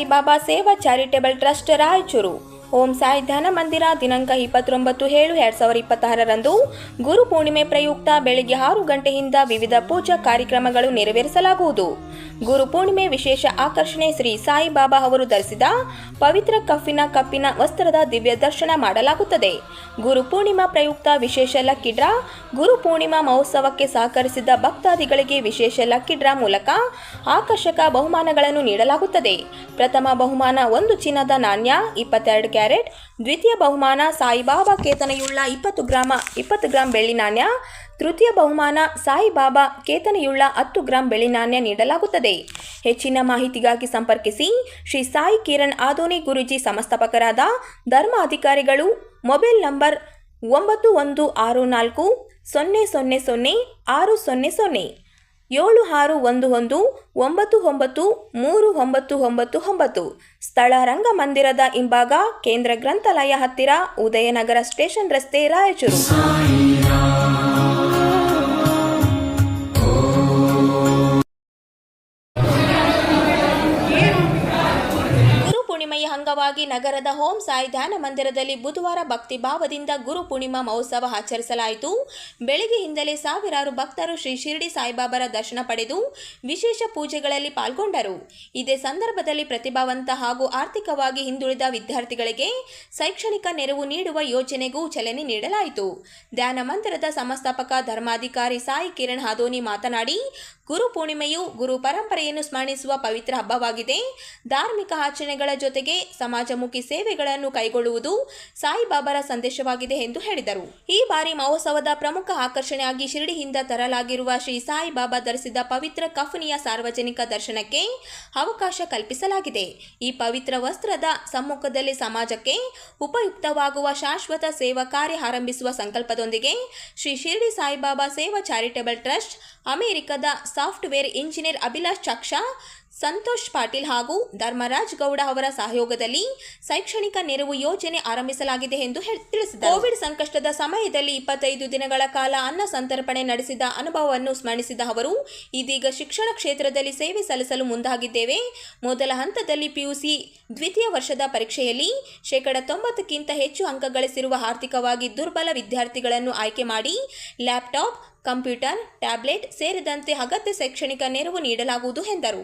ಸಾಯಿಬಾಬಾ ಸೇವಾ charitable trust Raichur Om Sai ಧ್ಯಾನ ಮಂದಿರ ದಿನಾಂಕ 29/7/2026ರಂದು ಗುರು ಪೂರ್ಣಿಮೆ ಪ್ರಯುಕ್ತ ಬೆಳಗ್ಗೆ 6 ಗಂಟೆಯಿಂದ ವಿವಿಧ ಪೂಜಾ ಕಾರ್ಯಕ್ರಮಗಳು ನೆರವೇರಿಸಲಾಗುವುದು. ಗುರು ಪೂರ್ಣಿಮೆ ವಿಶೇಷ ಆಕರ್ಷಣೆ ಶ್ರೀ ಸಾಯಿಬಾಬಾ ಅವರು ಧರಿಸಿದ ಪವಿತ್ರ ಕಪ್ಪಿನ ವಸ್ತ್ರದ ದಿವ್ಯ ದರ್ಶನ ಮಾಡಲಾಗುತ್ತದೆ. ಗುರು ಪೂರ್ಣಿಮಾ ಪ್ರಯುಕ್ತ ವಿಶೇಷ ಲಕ್ಕಿ ಡ್ರಾ. ಗುರು ಪೂರ್ಣಿಮಾ ಮಹೋತ್ಸವಕ್ಕೆ ಸಹಕರಿಸಿದ ಭಕ್ತಾದಿಗಳಿಗೆ ವಿಶೇಷ ಲಕ್ಕಿ ಡ್ರಾ ಮೂಲಕ ಆಕರ್ಷಕ ಬಹುಮಾನಗಳನ್ನು ನೀಡಲಾಗುತ್ತದೆ. ಪ್ರಥಮ ಬಹುಮಾನ 1 ಚಿನ್ನದ ನಾಣ್ಯ 22 ಕ್ಯಾರೆಟ್, ದ್ವಿತೀಯ ಬಹುಮಾನ ಸಾಯಿಬಾಬಾ ಕೇತನೆಯುಳ್ಳ 20 ಗ್ರಾಂ ಬೆಳ್ಳಿ ನಾಣ್ಯ, ತೃತೀಯ ಬಹುಮಾನ ಸಾಯಿಬಾಬಾ ಕೇತನೆಯುಳ್ಳ 10 ಗ್ರಾಂ ಬೆಳ್ಳಿ ನಾಣ್ಯ ನೀಡಲಾಗುತ್ತದೆ. ಹೆಚ್ಚಿನ ಮಾಹಿತಿಗಾಗಿ ಸಂಪರ್ಕಿಸಿ ಶ್ರೀ ಸಾಯಿ ಕಿರಣ್ ಆದೋನಿ ಗುರೂಜಿ, ಸಂಸ್ಥಾಪಕರಾದ ಧರ್ಮ ಅಧಿಕಾರಿಗಳು. Mobile number 9164 000 600 7611999399. ಸ್ಥಳ ರಂಗಮಂದಿರದ ಹಿಂಭಾಗ, ಕೇಂದ್ರ ಗ್ರಂಥಾಲಯ ಹತ್ತಿರ, ಉದಯನಗರ ಸ್ಟೇಷನ್ ರಸ್ತೆ, ರಾಯಚೂರು. ಪೂರ್ಣಿಮೆಯ ಅಂಗವಾಗಿ ನಗರದ ಓಂ ಸಾಯಿ ಧ್ಯಾನ ಮಂದಿರದಲ್ಲಿ ಬುಧವಾರ ಭಕ್ತಿ ಭಾವದಿಂದ ಗುರು ಪೂರ್ಣಿಮಾ ಮಹೋತ್ಸವ ಆಚರಿಸಲಾಯಿತು. ಬೆಳಗ್ಗೆಯಿಂದಲೇ ಸಾವಿರಾರು ಭಕ್ತರು ಶ್ರೀ ಶಿರಡಿ ಸಾಯಿಬಾಬಾರ ದರ್ಶನ ಪಡೆದು ವಿಶೇಷ ಪೂಜೆಗಳಲ್ಲಿ ಪಾಲ್ಗೊಂಡರು. ಇದೇ ಸಂದರ್ಭದಲ್ಲಿ ಪ್ರತಿಭಾವಂತ ಹಾಗೂ ಆರ್ಥಿಕವಾಗಿ ಹಿಂದುಳಿದ ವಿದ್ಯಾರ್ಥಿಗಳಿಗೆ ಶೈಕ್ಷಣಿಕ ನೆರವು ನೀಡುವ ಯೋಜನೆಗೂ ಚಾಲನೆ ನೀಡಲಾಯಿತು. ಧ್ಯಾನ ಮಂದಿರದ ಸಂಸ್ಥಾಪಕ ಧರ್ಮಾಧಿಕಾರಿ ಸಾಯಿ ಕಿರಣ್ ಆದೋನಿ ಮಾತನಾಡಿ, ಗುರು ಪೂರ್ಣಿಮೆಯು ಗುರು ಪರಂಪರೆಯನ್ನು ಸ್ಮರಿಸುವ ಪವಿತ್ರ ಹಬ್ಬವಾಗಿದೆ. ಧಾರ್ಮಿಕ ಆಚರಣೆಗಳ ಜೊತೆಗೆ ಸಮಾಜಮುಖಿ ಸೇವೆಗಳನ್ನು ಕೈಗೊಳ್ಳುವುದು ಸಾಯಿಬಾಬಾರ ಸಂದೇಶವಾಗಿದೆ ಎಂದು ಹೇಳಿದರು. ಈ ಬಾರಿ ಮಹೋತ್ಸವದ ಪ್ರಮುಖ ಆಕರ್ಷಣೆಯಾಗಿ ಶಿರಡಿಯಿಂದ ತರಲಾಗಿರುವ ಶ್ರೀ ಸಾಯಿಬಾಬಾ ಧರಿಸಿದ ಪವಿತ್ರ ಕಫನಿಯ ಸಾರ್ವಜನಿಕ ದರ್ಶನಕ್ಕೆ ಅವಕಾಶ ಕಲ್ಪಿಸಲಾಗಿದೆ. ಈ ಪವಿತ್ರ ವಸ್ತ್ರದ ಸಮ್ಮುಖದಲ್ಲಿ ಸಮಾಜಕ್ಕೆ ಉಪಯುಕ್ತವಾಗುವ ಶಾಶ್ವತ ಸೇವಾ ಕಾರ್ಯ ಆರಂಭಿಸುವ ಸಂಕಲ್ಪದೊಂದಿಗೆ ಶ್ರೀ ಶಿರಡಿ ಸಾಯಿಬಾಬಾ ಸೇವಾ ಚಾರಿಟೇಬಲ್ ಟ್ರಸ್ಟ್, ಅಮೆರಿಕದ ಸಾಫ್ಟ್ವೇರ್ ಇಂಜಿನಿಯರ್ ಅಭಿಲಾಷ್ ಚಕ್ಷ, ಸಂತೋಷ್ ಪಾಟೀಲ್ ಹಾಗೂ ಧರ್ಮರಾಜ್ ಗೌಡ ಅವರ ಸಹಯೋಗದಲ್ಲಿ ಶೈಕ್ಷಣಿಕ ನೆರವು ಯೋಜನೆ ಆರಂಭಿಸಲಾಗಿದೆ ಎಂದು ತಿಳಿಸಿದರು. ಕೋವಿಡ್ ಸಂಕಷ್ಟದ ಸಮಯದಲ್ಲಿ 25 ದಿನಗಳ ಕಾಲ ಅನ್ನ ಸಂತರ್ಪಣೆ ನಡೆಸಿದ ಅನುಭವವನ್ನು ಸ್ಮರಿಸಿದ ಅವರು, ಇದೀಗ ಶಿಕ್ಷಣ ಕ್ಷೇತ್ರದಲ್ಲಿ ಸೇವೆ ಸಲ್ಲಿಸಲು ಮುಂದಾಗಿದ್ದೇವೆ. ಮೊದಲ ಹಂತದಲ್ಲಿ ಪಿಯುಸಿ ದ್ವಿತೀಯ ವರ್ಷದ ಪರೀಕ್ಷೆಯಲ್ಲಿ 90%ಕ್ಕಿಂತ ಹೆಚ್ಚು ಅಂಕ ಗಳಿಸಿರುವ ಆರ್ಥಿಕವಾಗಿ ದುರ್ಬಲ ವಿದ್ಯಾರ್ಥಿಗಳನ್ನು ಆಯ್ಕೆ ಮಾಡಿ ಲ್ಯಾಪ್ಟಾಪ್, ಕಂಪ್ಯೂಟರ್, ಟ್ಯಾಬ್ಲೆಟ್ ಸೇರಿದಂತೆ ಅಗತ್ಯ ಶೈಕ್ಷಣಿಕ ನೆರವು ನೀಡಲಾಗುವುದು ಎಂದರು.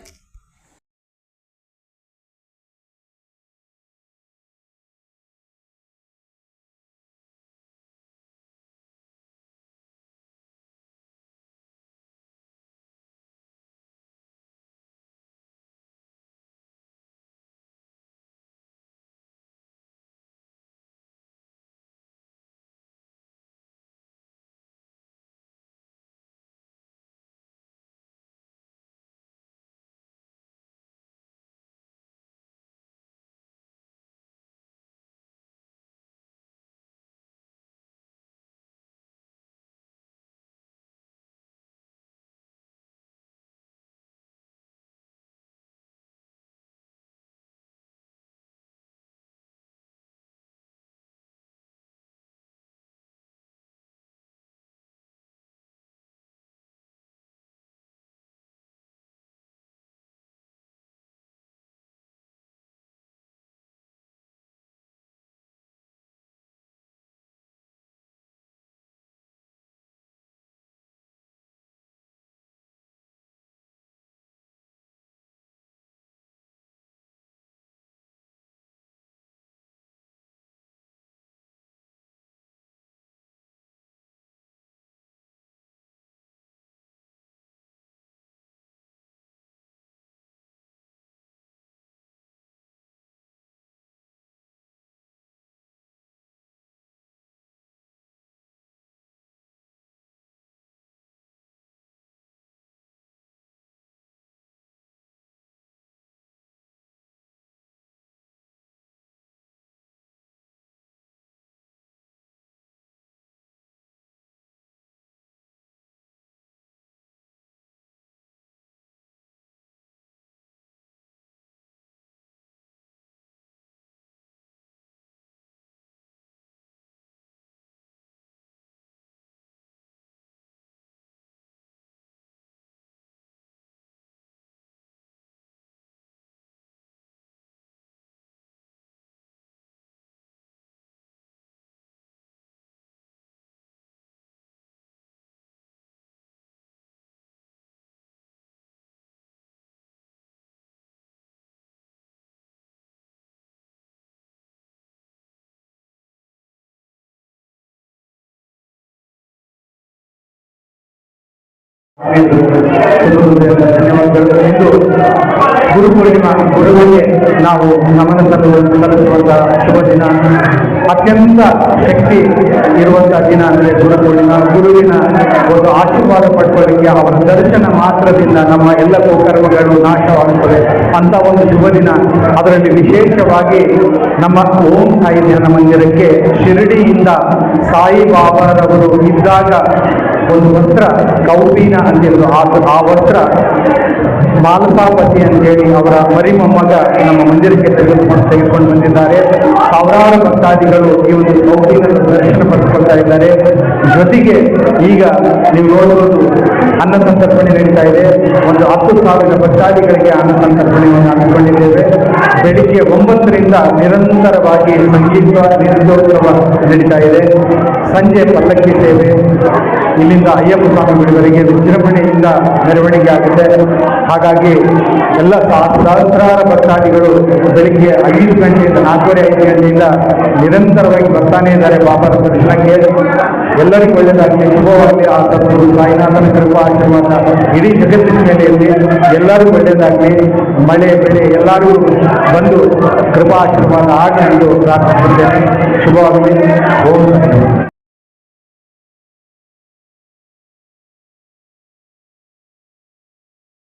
ಧನ್ಯವಾದಗಳು. ಇಂದು ಗುರು ಪೂರ್ಣಿಮಾ ಗುರುವಿಗೆ ನಾವು ನಮನ ಸಲ್ಲಿಸುವಂತಹ ಶುಭ ದಿನ. ಅತ್ಯಂತ ಶಕ್ತಿ ಇರುವಂತಹ ದಿನ ಅಂದರೆ ಗುರು ಪೂರ್ಣಿಮಾ. ಗುರುವಿನ ಒಂದು ಆಶೀರ್ವಾದ ಪಡ್ಕೊಳ್ಳಿಕ್ಕೆ ಅವರ ದರ್ಶನ ಮಾತ್ರದಿಂದ ನಮ್ಮ ಎಲ್ಲ ಕರ್ಮಗಳು ನಾಶವಾಗುತ್ತದೆ ಅಂತ ಒಂದು ಶುಭ ದಿನ. ಅದರಲ್ಲಿ ವಿಶೇಷವಾಗಿ ನಮ್ಮ ಓಂ ಸಾಯಿ ಧ್ಯಾನ ಮಂದಿರಕ್ಕೆ ಶಿರಡಿಯಿಂದ ಸಾಯಿಬಾಬಾರವರು ಇದ್ದಾಗ ಒಂದು ವಸ್ತ್ರ ಕೌಪೀನ ಅಂತಿದ್ರು. ಆ ವಸ್ತ್ರ ಮಾಲಸಾಪತಿ ಅಂತೇಳಿ ಅವರ ಮರಿ ಮೊಮ್ಮಗ ನಮ್ಮ ಮಂದಿರಕ್ಕೆ ತೆಗೆದುಕೊಂಡು ಬಂದಿದ್ದಾರೆ. ಸಾವಿರಾರು ಭಕ್ತಾದಿಗಳು ಈ ಒಂದು ಕೌಪೀನದ ದರ್ಶನ ಪಡೆದುಕೊಳ್ತಾ ಇದ್ದಾರೆ. ಜೊತೆಗೆ ಈಗ ನೀವು ನೋಡಬಹುದು ಅನ್ನ ಸಂತರ್ಪಣೆ ನಡೀತಾ ಇದೆ. ಒಂದು 10,000 ಭಕ್ತಾದಿಗಳಿಗೆ ಅನ್ನ ಸಂತರ್ಪಣೆಯನ್ನು ಹಮ್ಮಿಕೊಂಡಿದ್ದೇವೆ. ಬೆಳಿಗ್ಗೆ 9ರಿಂದ ನಿರಂತರವಾಗಿ ಸಂಗೀತ ನೃತ್ಯೋತ್ಸವ ನಡೀತಾ ಇದೆ. ಸಂಜೆ ಪಲ್ಲಕ್ಕಿ ಸೇವೆ, ಇಲ್ಲಿಂದ ಅಯ್ಯಪ್ಪ ಸ್ವಾಮಿಗಳವರೆಗೆ ವಿಜೃಂಭಣೆಯಿಂದ ಮೆರವಣಿಗೆ ಆಗುತ್ತೆ. ಹಾಗಾಗಿ ಎಲ್ಲ ಸಹಸ್ರಾರು ಭಕ್ತಾದಿಗಳು ಬೆಳಿಗ್ಗೆ 5 ಗಂಟೆಯಿಂದ 4:30-5 ಗಂಟೆಯಿಂದ ನಿರಂತರವಾಗಿ ಬರ್ತಾನೆ ಇದ್ದಾರೆ ಬಾಬಾರ ದರ್ಶನಕ್ಕೆ. ಎಲ್ಲರಿಗೂ ಒಳ್ಳೆಯದಾಗಲಿ, ಶುಭವಾಗಲಿ. ಆ ಸದ್ಗುರು ಸಾಯಿನಾಥನ ಕೃಪಾ ಆಶೀರ್ವಾದ ಇಡೀ ಜಗತ್ತಿನ ಮೇಲೆ ಇರಲಿ. ಎಲ್ಲರಿಗೂ ಒಳ್ಳೆಯದಾಗಲಿ. ಮಳೆ ಬೆಳೆ ಎಲ್ಲರೂ ಬಂದು ಕೃಪಾ ಆಶೀರ್ವಾದ ಆಗಲಿ ಎಂದು ಪ್ರಾರ್ಥಿಸುತ್ತೇನೆ. ಶುಭವಾಗಲಿ. ಓಂ